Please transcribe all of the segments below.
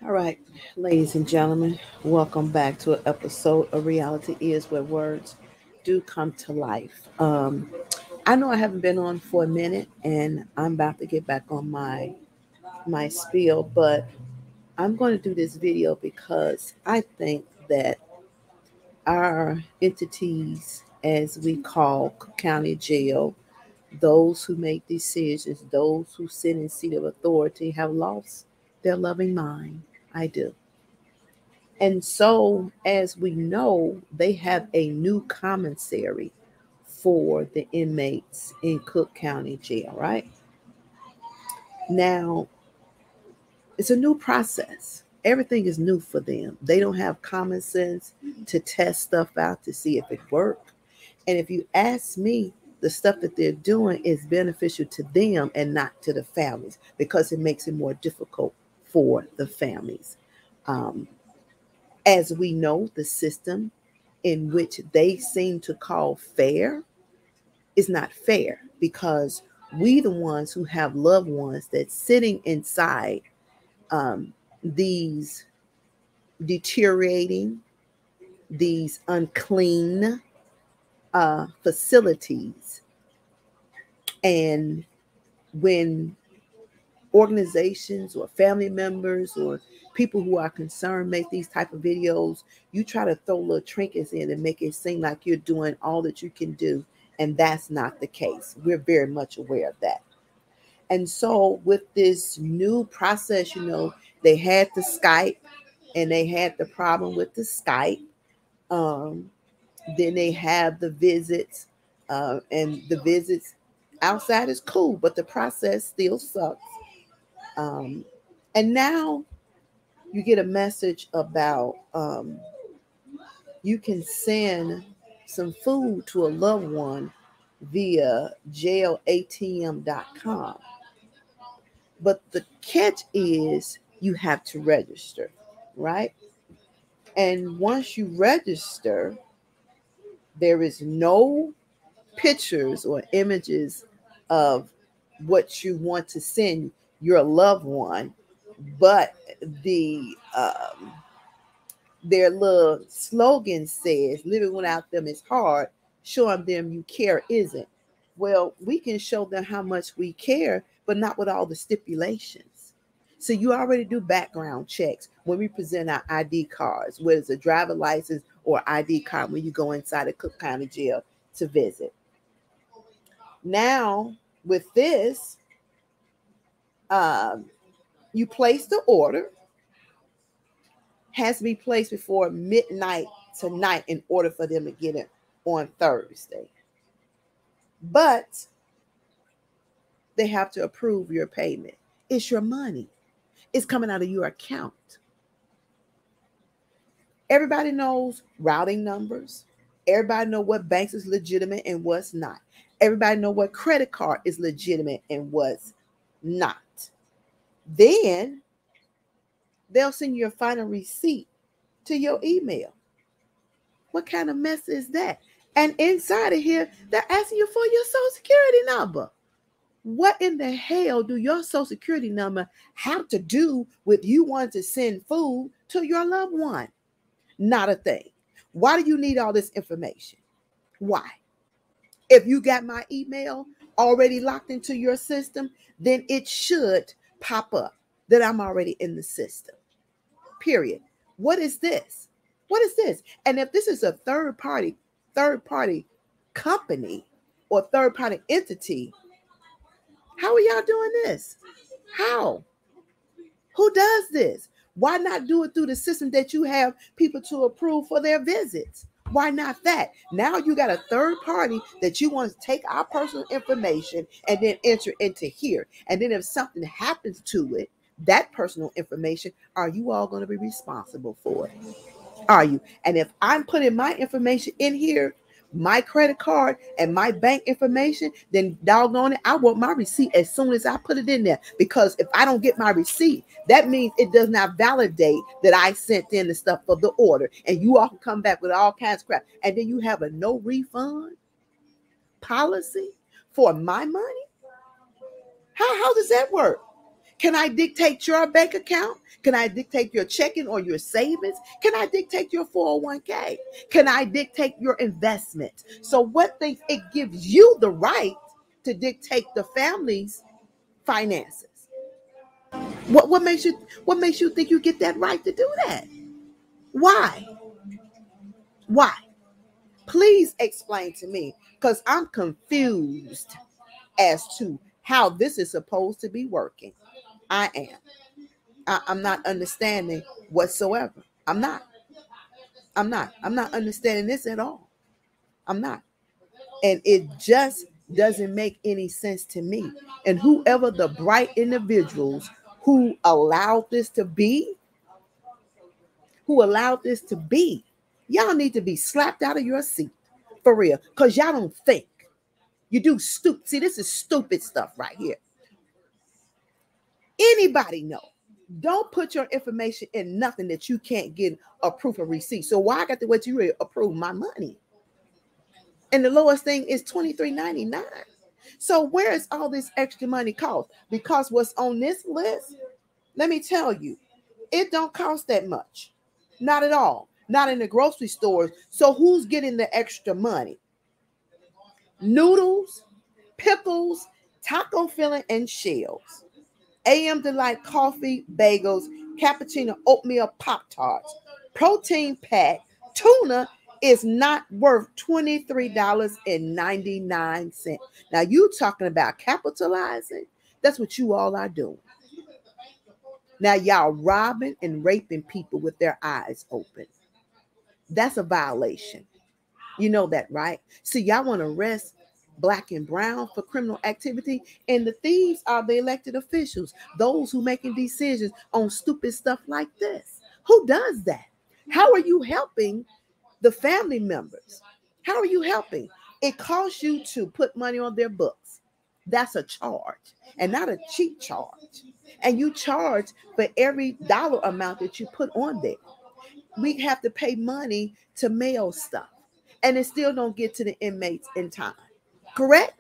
All right, ladies and gentlemen, welcome back to an episode of Reality Is Where Words Do Come to Life. I know I haven't been on for a minute, and I'm about to get back on my spiel, but I'm going to do this video because I think that our entities, as we call Cook County Jail, those who make decisions, those who sit in seat of authority, have lost their loving mind. I do. And so, as we know, they have a new commissary for the inmates in Cook County Jail, right? Now, it's a new process. Everything is new for them. They don't have common sense to test stuff out to see if it works. And if you ask me, the stuff that they're doing is beneficial to them and not to the families because it makes it more difficult for the families. Um, as we know, the system in which they seem to call fair is not fair because we the ones who have loved ones that's sitting inside these deteriorating, these unclean facilities. And when organizations or family members or people who are concerned make these type of videos, you try to throw little trinkets in and make it seem like you're doing all that you can do, and that's not the case. We're very much aware of that. And so with this new process, they had the Skype and they had the problem with the Skype. um, then they have the visits, and the visits outside is cool, but the process still sucks. um, and now you get a message about you can send some food to a loved one via JailAtm.com. But the catch is you have to register, right? And once you register, there is no pictures or images of what you want to send your loved one, but their little slogan says, "Living without them is hard. Showing them you care isn't." Well, we can show them how much we care, but not with all the stipulations. So you already do background checks when we present our ID cards, whether it's a driver license or ID card when you go inside a Cook County Jail to visit. Now, with this, um, you place the order, has to be placed before midnight tonight in order for them to get it on Thursday. But they have to approve your payment. It's your money. It's coming out of your account. Everybody knows routing numbers. Everybody know what banks is legitimate and what's not. Everybody know what credit card is legitimate and what's not. Then they'll send you a final receipt to your email. What kind of mess is that? And inside of here, they're asking you for your social security number. What in the hell do your social security number have to do with you wanting to send food to your loved one? Not a thing. Why do you need all this information? Why? If you got my email already locked into your system, then it should pop up that I'm already in the system. Period. What is this? What is this? And if this is a third party company or third party entity, how are y'all doing this? How? Who does this? Why not do it through the system that you have people to approve for their visits? Why not that? Now you got a third party that you want to take our personal information and then enter into here. And then if something happens to it, that personal information, are you all going to be responsible for it? Are you? And if I'm putting my information in here, my credit card and my bank information, then doggone it, I want my receipt as soon as I put it in there. Because if I don't get my receipt, that means it does not validate that I sent in the stuff for the order. And you all can come back with all kinds of crap. And then you have a no refund policy for my money? How does that work? Can I dictate your bank account? Can I dictate your checking or your savings? Can I dictate your 401k? Can I dictate your investment? So what things it gives you the right to dictate the family's finances? What makes you think you get that right to do that? Why? Why? Please explain to me, because I'm confused as to how this is supposed to be working. I am. I'm not understanding whatsoever. I'm not. I'm not understanding this at all. I'm not. And it just doesn't make any sense to me. And whoever the bright individuals who allowed this to be, y'all need to be slapped out of your seat for real. Because y'all don't think. You do stupid. See, this is stupid stuff right here. Anybody know? Don't put your information in nothing that you can't get a proof of receipt. So why I got to wait you to approve my money? And the lowest thing is $23.99. So where is all this extra money cost? Because what's on this list, let me tell you, it don't cost that much. Not at all. Not in the grocery stores. So who's getting the extra money? Noodles, pickles, taco filling, and shells. AM Delight coffee, bagels, cappuccino, oatmeal, Pop-Tarts, protein pack, tuna is not worth $23.99. Now you talking about capitalizing? That's what you all are doing. Now y'all robbing and raping people with their eyes open. That's a violation. You know that, right? See, y'all want to arrest Black and brown for criminal activity, and the thieves are the elected officials, those who making decisions on stupid stuff like this. Who does that? How are you helping the family members? How are you helping? It costs you to put money on their books. That's a charge, and not a cheap charge. And you charge for every dollar amount that you put on there. We have to pay money to mail stuff, and it still don't get to the inmates in time. Correct?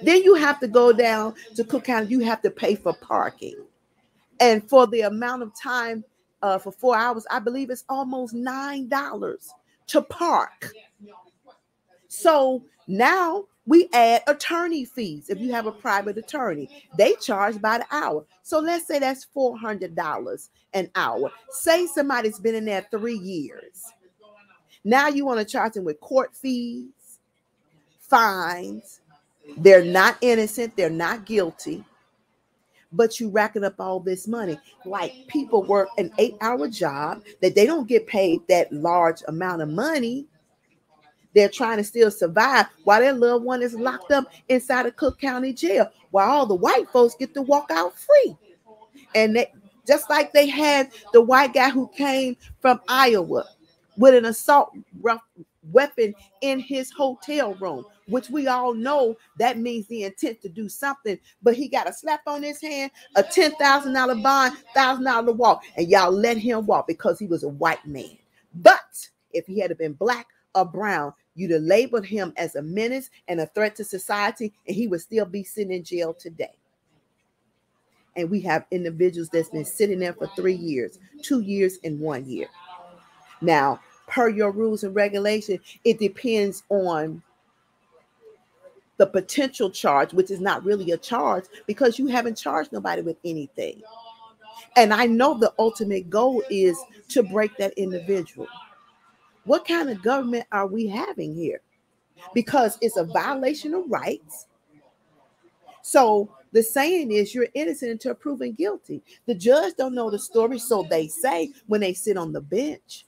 Then you have to go down to Cook County. You have to pay for parking. And for the amount of time, for 4 hours, I believe it's almost $9 to park. So now we add attorney fees. If you have a private attorney, they charge by the hour. So let's say that's $400 an hour. Say somebody's been in there 3 years. Now you want to charge them with court fees, fines. They're not innocent. They're not guilty. But you racking up all this money. Like people work an 8-hour job that they don't get paid that large amount of money. They're trying to still survive while their loved one is locked up inside of Cook County Jail, while all the white folks get to walk out free. And they, just like they had the white guy who came from Iowa with an assault weapon in his hotel room, which we all know that means the intent to do something, but he got a slap on his hand, a $10,000 bond, $1,000 walk, and y'all let him walk because he was a white man. But if he had been Black or brown, you'd have labeled him as a menace and a threat to society, and he would still be sitting in jail today. And we have individuals that's been sitting there for 3 years, 2 years, and 1 year. Now, per your rules and regulation, it depends on the potential charge, which is not really a charge because you haven't charged nobody with anything. And I know the ultimate goal is to break that individual. What kind of government are we having here? Because it's a violation of rights. So the saying is you're innocent until proven guilty. The judge don't know the story, so they say when they sit on the bench.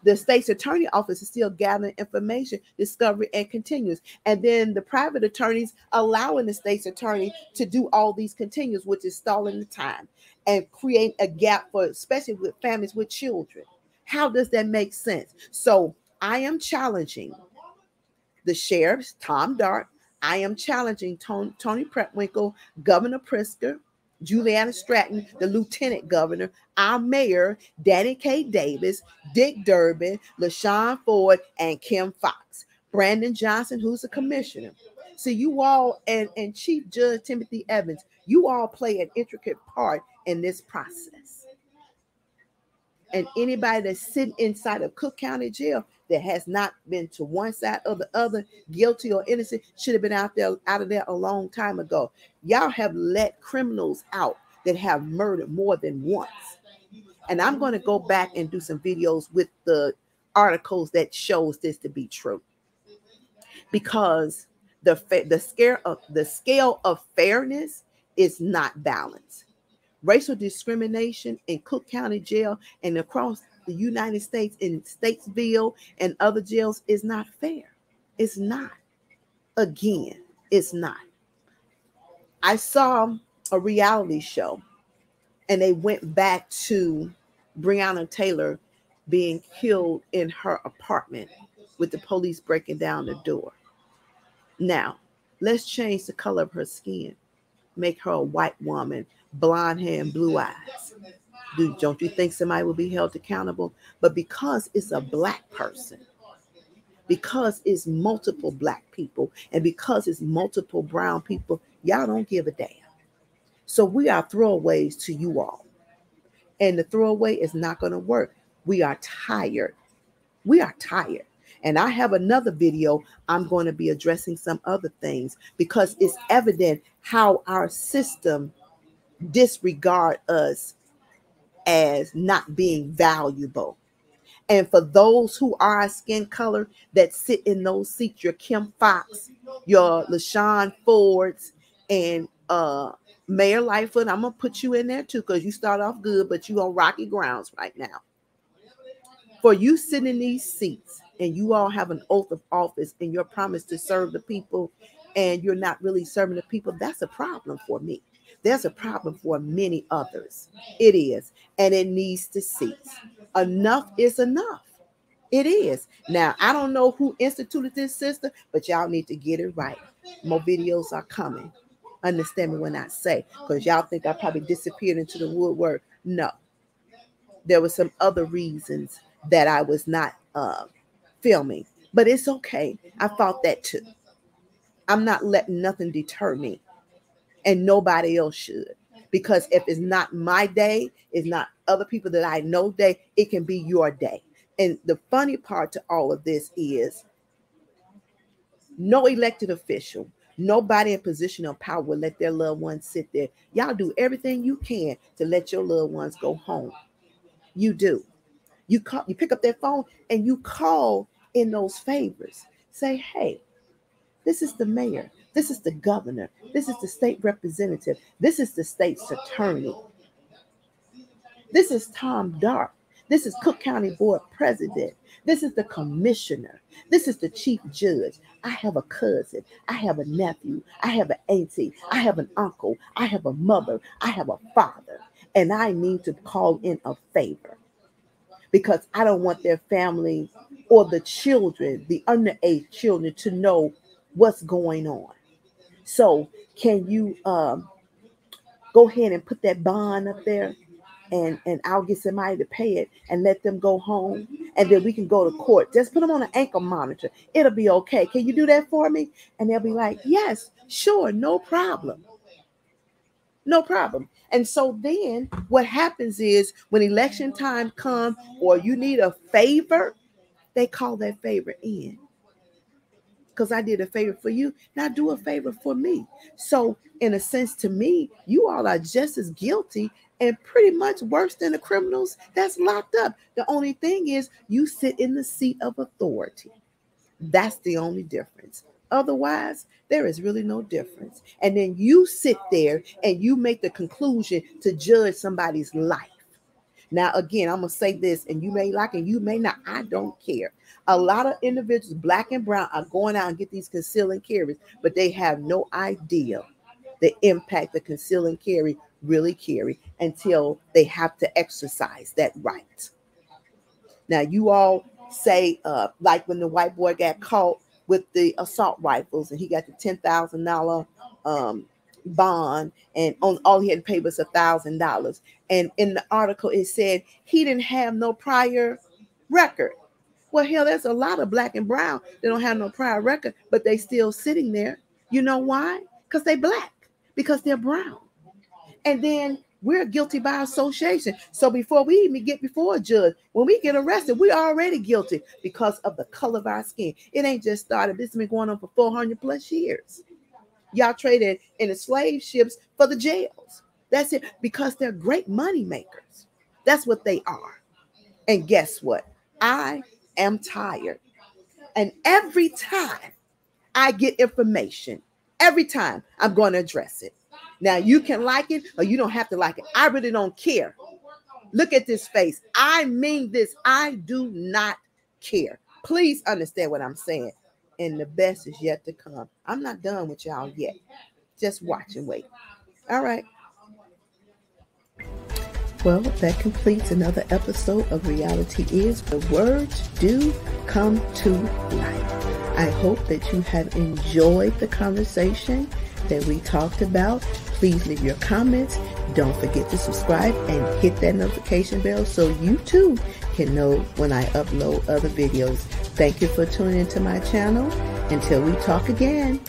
The state's attorney office is still gathering information, discovery, and continues. And then the private attorneys allowing the state's attorney to do all these continues, which is stalling the time and create a gap for, especially with families with children. How does that make sense? So I am challenging the sheriffs, Tom Dart. I am challenging Tony Preckwinkle, Governor Pritzker, Juliana Stratton, the lieutenant governor, our mayor, Danny K. Davis, Dick Durbin, LaShawn Ford, and Kim Fox. Brandon Johnson, who's a commissioner. So you all and Chief Judge Timothy Evans, you all play an intricate part in this process. And anybody that's sitting inside of Cook County Jail that has not been to one side or the other, guilty or innocent, should have been out of there a long time ago. Y'all have let criminals out that have murdered more than once. And I'm going to go back and do some videos with the articles that shows this to be true. Because the scale of fairness is not balanced. Racial discrimination in Cook County Jail and across the United States in Statesville and other jails is not fair. It's not. Again, it's not. I saw a reality show and they went back to Breonna Taylor being killed in her apartment with the police breaking down the door. Now, let's change the color of her skin. Make her a white woman, blonde hair and blue eyes. Don't you think somebody will be held accountable? But because it's a black person, because it's multiple black people, and because it's multiple brown people, y'all don't give a damn. So we are throwaways to you all. And the throwaway is not going to work. We are tired. We are tired. And I have another video. I'm going to be addressing some other things because it's evident how our system disregard us as not being valuable. And for those who are skin color that sit in those seats, your Kim Fox, your LaShawn Fords, and Mayor Lightfoot, I'm going to put you in there too because you start off good, but you on rocky grounds right now. For you sitting in these seats and you all have an oath of office and your promise to serve the people and you're not really serving the people, that's a problem for me. There's a problem for many others. It is. And it needs to cease. Enough is enough. It is. Now, I don't know who instituted this system, but y'all need to get it right. More videos are coming. Understand me when I say, because y'all think I probably disappeared into the woodwork. No. There were some other reasons that I was not filming, but it's okay. I fought that too. I'm not letting nothing deter me, and nobody else should, because if it's not my day, it's not other people that I know day, it can be your day. And the funny part to all of this is no elected official, nobody in position of power will let their loved ones sit there. Y'all do everything you can to let your loved ones go home. You do. You pick up that phone and you call in those favors. Say, hey, this is the mayor. This is the governor. This is the state representative. This is the state's attorney. This is Tom Dark. This is Cook County Board President. This is the commissioner. This is the chief judge. I have a cousin. I have a nephew. I have an auntie. I have an uncle. I have a mother. I have a father. And I need to call in a favor because I don't want their family or the children, the underage children, to know what's going on. So can you go ahead and put that bond up there and I'll get somebody to pay it and let them go home and then we can go to court. Just put them on an ankle monitor. It'll be okay. Can you do that for me? And they'll be like, yes, sure, no problem. No problem. And so then what happens is when election time comes or you need a favor, they call that favor in. Because I did a favor for you, now do a favor for me. So in a sense, to me, you all are just as guilty and pretty much worse than the criminals that's locked up. The only thing is you sit in the seat of authority. That's the only difference. Otherwise, there is really no difference. And then you sit there and you make the conclusion to judge somebody's life. Now, again, I'm going to say this, and you may like it, you may not. I don't care. A lot of individuals, black and brown, are going out and get these conceal and carries, but they have no idea the impact the conceal and carry really carry until they have to exercise that right. Now, you all say, like when the white boy got caught with the assault rifles and he got the $10,000 bond and all he had to pay was $1,000. And in the article, it said he didn't have no prior record. Well, hell, there's a lot of black and brown that don't have no prior record, but they still sitting there. You know why? Because they're black, because they're brown. And then we're guilty by association. So before we even get before a judge, when we get arrested, we're already guilty because of the color of our skin. It ain't just started. This has been going on for 400 plus years. Y'all traded in the slave ships for the jails. That's it, because they're great money makers. That's what they are. And guess what? I am tired. And every time I get information, every time I'm going to address it. Now, you can like it or you don't have to like it. I really don't care. Look at this face. I mean this. I do not care. Please understand what I'm saying. And the best is yet to come. I'm not done with y'all yet. Just watch and wait. All right. Well, that completes another episode of Reality Is the Words Do Come to Life. I hope that you have enjoyed the conversation that we talked about. Please leave your comments. Don't forget to subscribe and hit that notification bell so you too can know when I upload other videos. Thank you for tuning into my channel. Until we talk again.